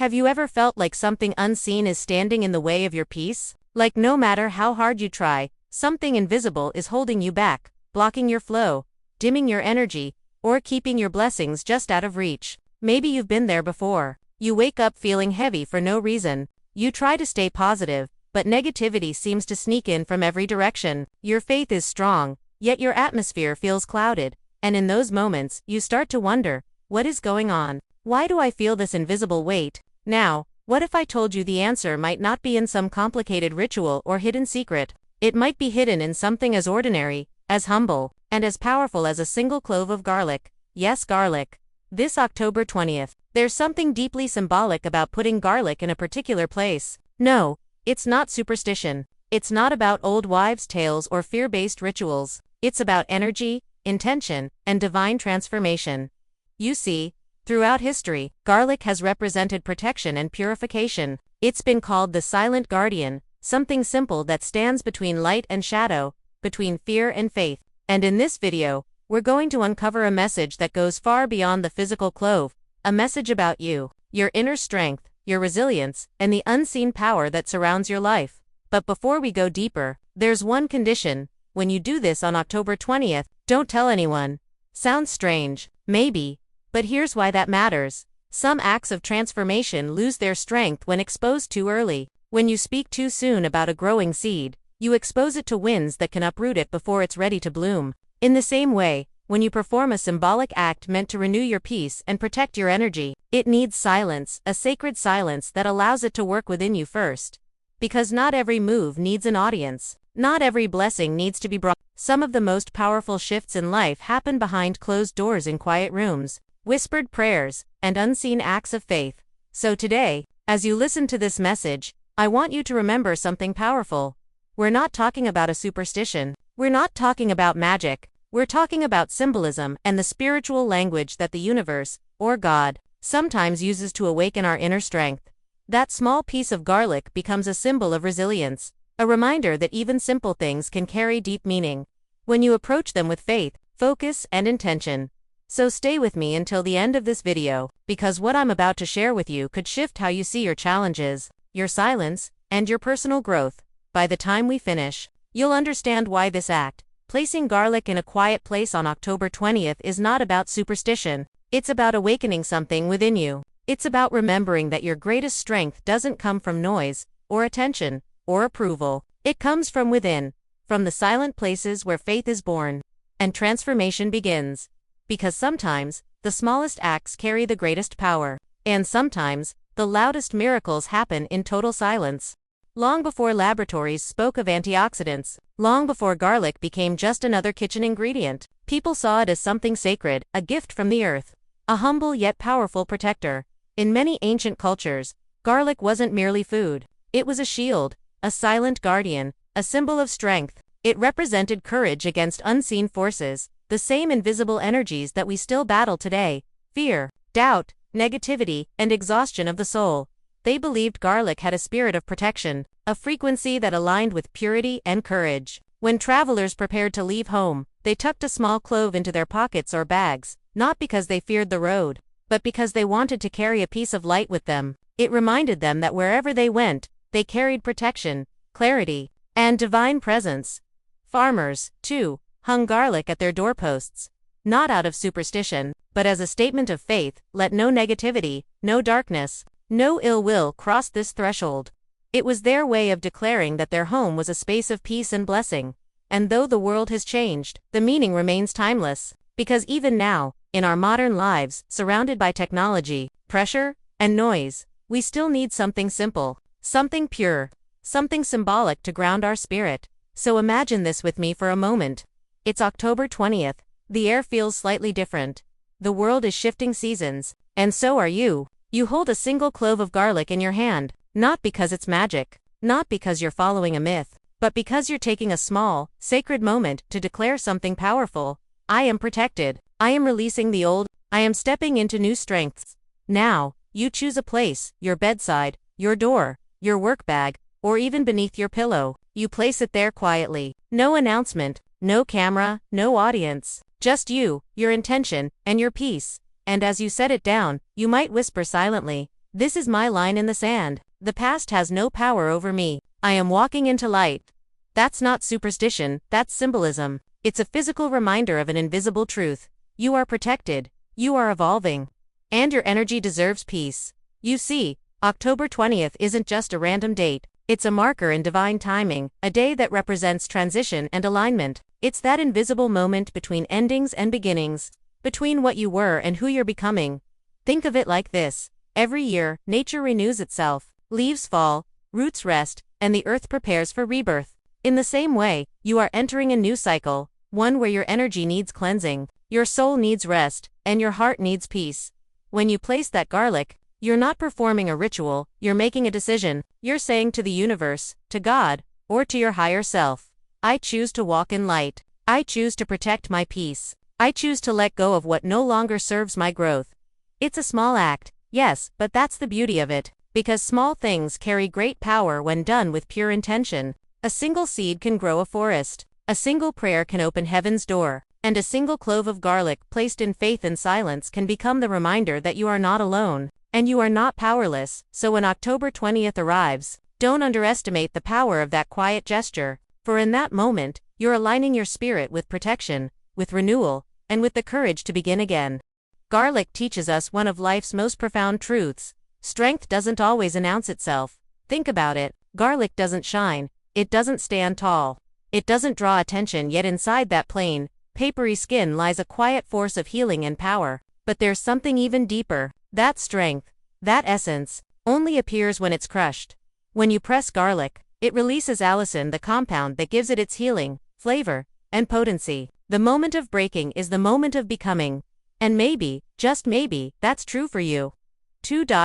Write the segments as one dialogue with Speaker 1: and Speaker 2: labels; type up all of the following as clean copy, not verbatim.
Speaker 1: Have you ever felt like something unseen is standing in the way of your peace? Like no matter how hard you try, something invisible is holding you back, blocking your flow, dimming your energy, or keeping your blessings just out of reach. Maybe you've been there before. You wake up feeling heavy for no reason. You try to stay positive, but negativity seems to sneak in from every direction. Your faith is strong, yet your atmosphere feels clouded, and in those moments, you start to wonder, what is going on? Why do I feel this invisible weight? Now, what if I told you the answer might not be in some complicated ritual or hidden secret? It might be hidden in something as ordinary, as humble, and as powerful as a single clove of garlic. Yes, garlic. This October 20th, there's something deeply symbolic about putting garlic in a particular place. No, it's not superstition. It's not about old wives' tales or fear-based rituals. It's about energy, intention, and divine transformation. You see, throughout history, garlic has represented protection and purification. It's been called the silent guardian, something simple that stands between light and shadow, between fear and faith. And in this video, we're going to uncover a message that goes far beyond the physical clove, a message about you, your inner strength, your resilience, and the unseen power that surrounds your life. But before we go deeper, there's one condition. When you do this on October 20th, don't tell anyone. Sounds strange, maybe, but here's why that matters. Some acts of transformation lose their strength when exposed too early. When you speak too soon about a growing seed, you expose it to winds that can uproot it before it's ready to bloom. In the same way, when you perform a symbolic act meant to renew your peace and protect your energy, it needs silence, a sacred silence that allows it to work within you first. Because not every move needs an audience. Not every blessing needs to be brought. Some of the most powerful shifts in life happen behind closed doors in quiet rooms, whispered prayers, and unseen acts of faith. So today, as you listen to this message, I want you to remember something powerful. We're not talking about a superstition. We're not talking about magic. We're talking about symbolism and the spiritual language that the universe, or God, sometimes uses to awaken our inner strength. That small piece of garlic becomes a symbol of resilience, a reminder that even simple things can carry deep meaning when you approach them with faith, focus, and intention. So stay with me until the end of this video, because what I'm about to share with you could shift how you see your challenges, your silence, and your personal growth. By the time we finish, you'll understand why this act, placing garlic in a quiet place on October 20th, is not about superstition. It's about awakening something within you. It's about remembering that your greatest strength doesn't come from noise, or attention, or approval. It comes from within, from the silent places where faith is born, and transformation begins. Because sometimes, the smallest acts carry the greatest power, and sometimes, the loudest miracles happen in total silence. Long before laboratories spoke of antioxidants, long before garlic became just another kitchen ingredient, people saw it as something sacred, a gift from the earth, a humble yet powerful protector. In many ancient cultures, garlic wasn't merely food. It was a shield, a silent guardian, a symbol of strength. It represented courage against unseen forces, the same invisible energies that we still battle today: fear, doubt, negativity, and exhaustion of the soul. They believed garlic had a spirit of protection, a frequency that aligned with purity and courage. When travelers prepared to leave home, they tucked a small clove into their pockets or bags, not because they feared the road, but because they wanted to carry a piece of light with them. It reminded them that wherever they went, they carried protection, clarity, and divine presence. Farmers, too, hung garlic at their doorposts, not out of superstition, but as a statement of faith. Let no negativity, no darkness, no ill will cross this threshold. It was their way of declaring that their home was a space of peace and blessing. And though the world has changed, the meaning remains timeless. Because even now, in our modern lives, surrounded by technology, pressure, and noise, we still need something simple, something pure, something symbolic to ground our spirit. So imagine this with me for a moment. It's October 20th. The air feels slightly different. The world is shifting seasons, and so are you. You hold a single clove of garlic in your hand, not because it's magic, not because you're following a myth, but because you're taking a small, sacred moment to declare something powerful. I am protected. I am releasing the old. I am stepping into new strengths. Now, you choose a place: your bedside, your door, your work bag, or even beneath your pillow. You place it there quietly. No announcement, no camera, no audience. Just you, your intention, and your peace. And as you set it down, you might whisper silently, This is my line in the sand. The past has no power over me. I am walking into light. That's not superstition, that's symbolism. It's a physical reminder of an invisible truth. You are protected. You are evolving. And your energy deserves peace. You see, October 20th isn't just a random date. It's a marker in divine timing, a day that represents transition and alignment. It's that invisible moment between endings and beginnings, between what you were and who you're becoming. Think of it like this. Every year, nature renews itself. Leaves fall, roots rest, and the earth prepares for rebirth. In the same way, you are entering a new cycle, one where your energy needs cleansing, your soul needs rest, and your heart needs peace. When you place that garlic, you're not performing a ritual, you're making a decision. You're saying to the universe, to God, or to your higher self, I choose to walk in light. I choose to protect my peace. I choose to let go of what no longer serves my growth. It's a small act, yes, but that's the beauty of it, because small things carry great power when done with pure intention. A single seed can grow a forest. A single prayer can open heaven's door. And a single clove of garlic placed in faith and silence can become the reminder that you are not alone. And you are not powerless. So when October 20th arrives, don't underestimate the power of that quiet gesture, for in that moment, you're aligning your spirit with protection, with renewal, and with the courage to begin again. Garlic teaches us one of life's most profound truths. Strength doesn't always announce itself. Think about it. Garlic doesn't shine. It doesn't stand tall. It doesn't draw attention, yet inside that plain, papery skin lies a quiet force of healing and power. But there's something even deeper. That strength, that essence, only appears when it's crushed. When you press garlic, it releases allicin, the compound that gives it its healing, flavor, and potency. The moment of breaking is the moment of becoming. And maybe, just maybe, that's true for you.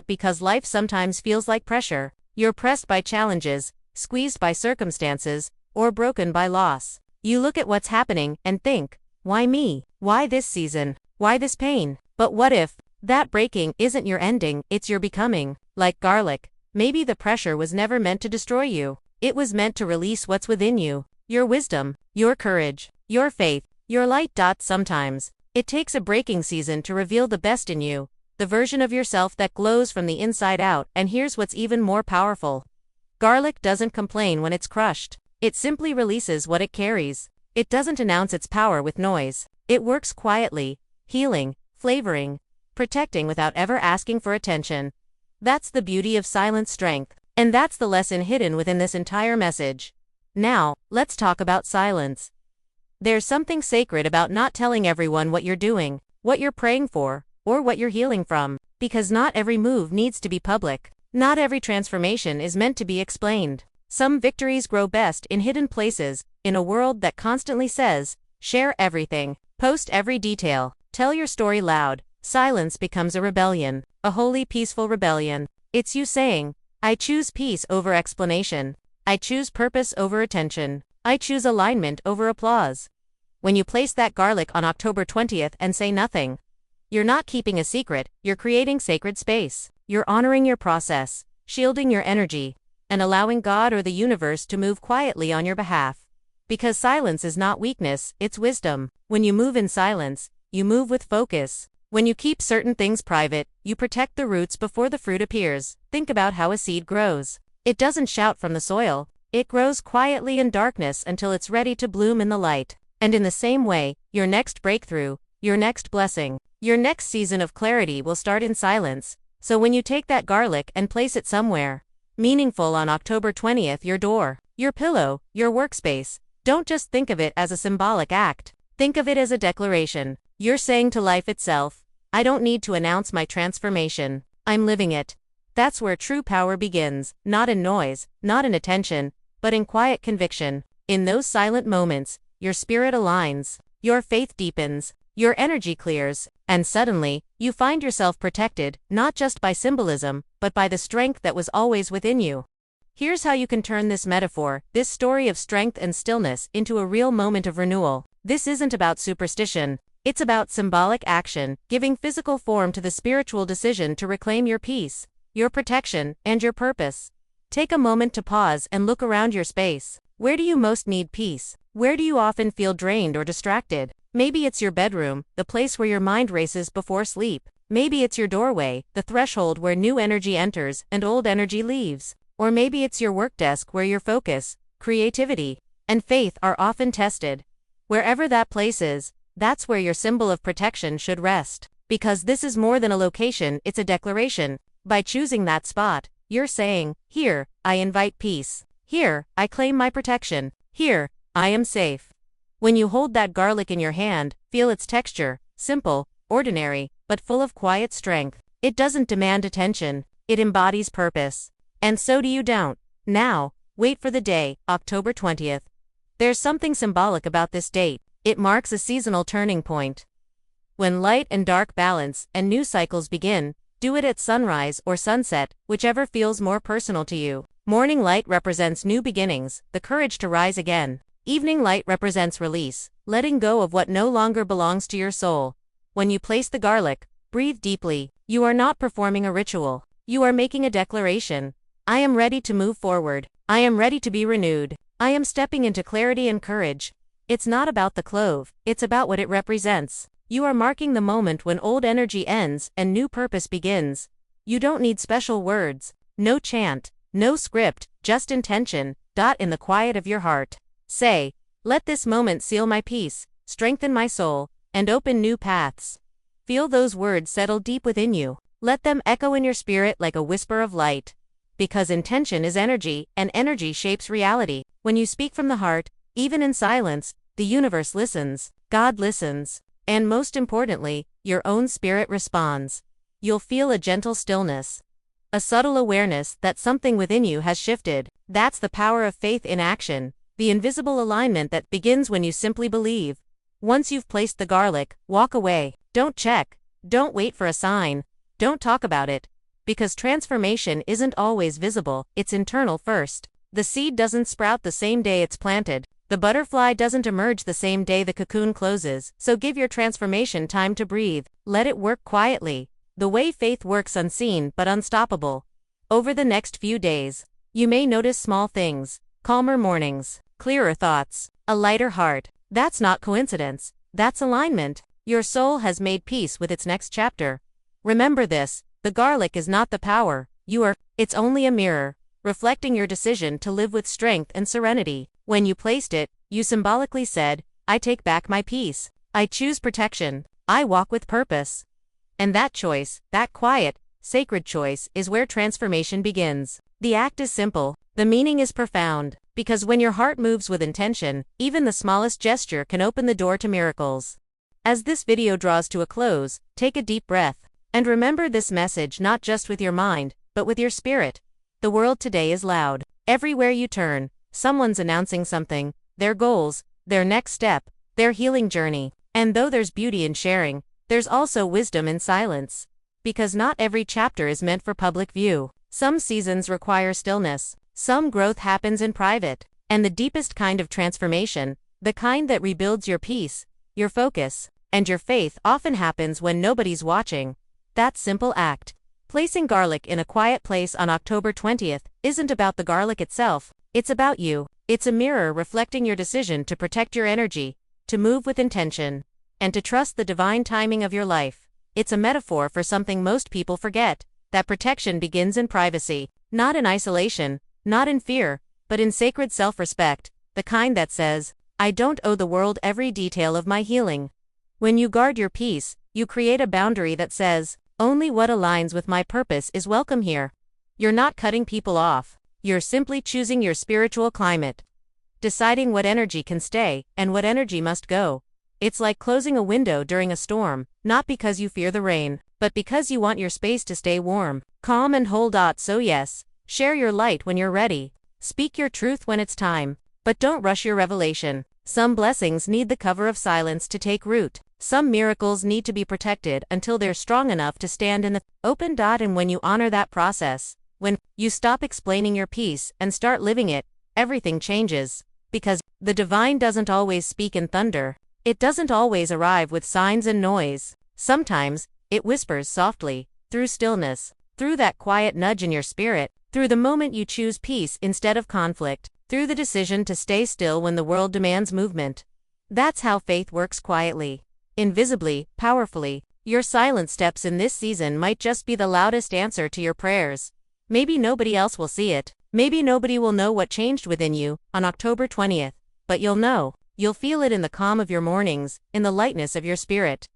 Speaker 1: Because life sometimes feels like pressure. You're pressed by challenges, squeezed by circumstances, or broken by loss. You look at what's happening and think, why me? Why this season? Why this pain? But what if that breaking isn't your ending, it's your becoming? Like garlic, maybe the pressure was never meant to destroy you. It was meant to release what's within you. Your wisdom, your courage, your faith, your light. Sometimes, it takes a breaking season to reveal the best in you, the version of yourself that glows from the inside out. And here's what's even more powerful. Garlic doesn't complain when it's crushed. It simply releases what it carries. It doesn't announce its power with noise. It works quietly, healing, flavoring, protecting without ever asking for attention. That's the beauty of silent strength. And that's the lesson hidden within this entire message. Now, let's talk about silence. There's something sacred about not telling everyone what you're doing, what you're praying for, or what you're healing from. Because not every move needs to be public. Not every transformation is meant to be explained. Some victories grow best in hidden places, in a world that constantly says, share everything, post every detail, tell your story loud. Silence becomes a rebellion, a holy, peaceful rebellion. It's you saying, I choose peace over explanation. I choose purpose over attention. I choose alignment over applause. When you place that garlic on October 20th and say nothing, you're not keeping a secret, you're creating sacred space. You're honoring your process, shielding your energy, and allowing God or the universe to move quietly on your behalf. Because silence is not weakness, it's wisdom. When you move in silence, you move with focus. When you keep certain things private, you protect the roots before the fruit appears. Think about how a seed grows. It doesn't shout from the soil. It grows quietly in darkness until it's ready to bloom in the light. And in the same way, your next breakthrough, your next blessing, your next season of clarity will start in silence. So when you take that garlic and place it somewhere meaningful on October 20th, your door, your pillow, your workspace, don't just think of it as a symbolic act. Think of it as a declaration. You're saying to life itself, I don't need to announce my transformation. I'm living it. That's where true power begins, not in noise, not in attention, but in quiet conviction. In those silent moments, your spirit aligns, your faith deepens, your energy clears, and suddenly, you find yourself protected, not just by symbolism, but by the strength that was always within you. Here's how you can turn this metaphor, this story of strength and stillness, into a real moment of renewal. This isn't about superstition. It's about symbolic action, giving physical form to the spiritual decision to reclaim your peace, your protection, and your purpose. Take a moment to pause and look around your space. Where do you most need peace? Where do you often feel drained or distracted? Maybe it's your bedroom, the place where your mind races before sleep. Maybe it's your doorway, the threshold where new energy enters and old energy leaves. Or maybe it's your work desk where your focus, creativity, and faith are often tested. Wherever that place is, that's where your symbol of protection should rest. Because this is more than a location, it's a declaration. By choosing that spot, you're saying, here, I invite peace. Here, I claim my protection. Here, I am safe. When you hold that garlic in your hand, feel its texture, simple, ordinary, but full of quiet strength. It doesn't demand attention, it embodies purpose. And so do you don't. Now, wait for the day, October 20th. There's something symbolic about this date. It marks a seasonal turning point. When light and dark balance and new cycles begin, do it at sunrise or sunset, whichever feels more personal to you. Morning light represents new beginnings, the courage to rise again. Evening light represents release, letting go of what no longer belongs to your soul. When you place the garlic, breathe deeply. You are not performing a ritual. You are making a declaration. I am ready to move forward. I am ready to be renewed. I am stepping into clarity and courage. It's not about the clove, it's about what it represents. You are marking the moment when old energy ends and new purpose begins. You don't need special words, no chant, no script, just intention, in the quiet of your heart. Say, let this moment seal my peace, strengthen my soul, and open new paths. Feel those words settle deep within you. Let them echo in your spirit like a whisper of light. Because intention is energy, and energy shapes reality. When you speak from the heart, even in silence, the universe listens, God listens, and most importantly, your own spirit responds. You'll feel a gentle stillness, a subtle awareness that something within you has shifted. That's the power of faith in action, the invisible alignment that begins when you simply believe. Once you've placed the garlic, walk away. Don't check, don't wait for a sign, don't talk about it. Because transformation isn't always visible, it's internal first. The seed doesn't sprout the same day it's planted. The butterfly doesn't emerge the same day the cocoon closes. So give your transformation time to breathe. Let it work quietly. The way faith works, unseen but unstoppable. Over the next few days, you may notice small things. Calmer mornings, clearer thoughts, a lighter heart. That's not coincidence. That's alignment. Your soul has made peace with its next chapter. Remember this, the garlic is not the power you are. It's only a mirror, reflecting your decision to live with strength and serenity. When you placed it, you symbolically said, I take back my peace. I choose protection. I walk with purpose. And that choice, that quiet, sacred choice, is where transformation begins. The act is simple, the meaning is profound, because when your heart moves with intention, even the smallest gesture can open the door to miracles. As this video draws to a close, take a deep breath, and remember this message not just with your mind, but with your spirit. The world today is loud. Everywhere you turn, someone's announcing something, their goals, their next step, their healing journey. And though there's beauty in sharing, there's also wisdom in silence. Because not every chapter is meant for public view. Some seasons require stillness. Some growth happens in private. And the deepest kind of transformation, the kind that rebuilds your peace, your focus, and your faith, often happens when nobody's watching. That simple act, placing garlic in a quiet place on October 20th, isn't about the garlic itself. It's about you. It's a mirror reflecting your decision to protect your energy, to move with intention, and to trust the divine timing of your life. It's a metaphor for something most people forget, that protection begins in privacy, not in isolation, not in fear, but in sacred self-respect, the kind that says, I don't owe the world every detail of my healing. When you guard your peace, you create a boundary that says, only what aligns with my purpose is welcome here. You're not cutting people off. You're simply choosing your spiritual climate. Deciding what energy can stay, and what energy must go. It's like closing a window during a storm, not because you fear the rain, but because you want your space to stay warm, calm and whole. So yes, share your light when you're ready. Speak your truth when it's time. But don't rush your revelation. Some blessings need the cover of silence to take root. Some miracles need to be protected until they're strong enough to stand in the open. And when you honor that process, when you stop explaining your peace and start living it, everything changes. Because the divine doesn't always speak in thunder. It doesn't always arrive with signs and noise. Sometimes, it whispers softly, through stillness, through that quiet nudge in your spirit, through the moment you choose peace instead of conflict, through the decision to stay still when the world demands movement. That's how faith works quietly, invisibly, powerfully. Your silent steps in this season might just be the loudest answer to your prayers. Maybe nobody else will see it. Maybe nobody will know what changed within you on October 20th. But you'll know. You'll feel it in the calm of your mornings, in the lightness of your spirit,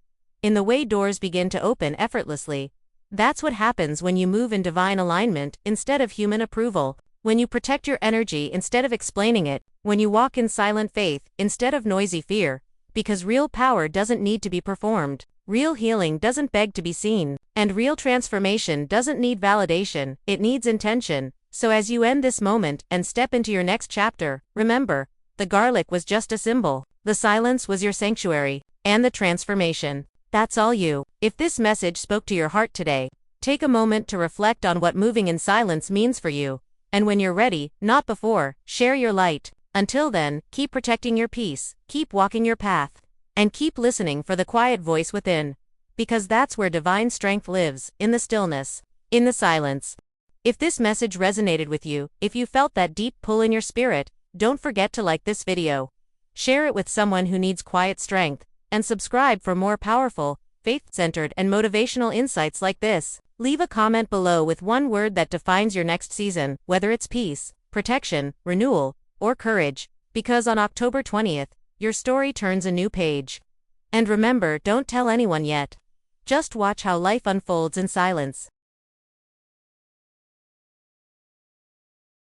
Speaker 1: in the way doors begin to open effortlessly. That's what happens when you move in divine alignment instead of human approval, when you protect your energy instead of explaining it, when you walk in silent faith instead of noisy fear. Because real power doesn't need to be performed, real healing doesn't beg to be seen, and real transformation doesn't need validation, it needs intention. So as you end this moment and step into your next chapter, remember, the garlic was just a symbol, the silence was your sanctuary, and the transformation, that's all you. If this message spoke to your heart today, take a moment to reflect on what moving in silence means for you. And when you're ready, not before, share your light. Until then, keep protecting your peace, keep walking your path, and keep listening for the quiet voice within. Because that's where divine strength lives, in the stillness, in the silence. If this message resonated with you, if you felt that deep pull in your spirit, don't forget to like this video. Share it with someone who needs quiet strength, and subscribe for more powerful, faith-centered and motivational insights like this. Leave a comment below with one word that defines your next season, whether it's peace, protection, renewal, or courage, because on October 20th, your story turns a new page. And remember, don't tell anyone yet. Just watch how life unfolds in silence.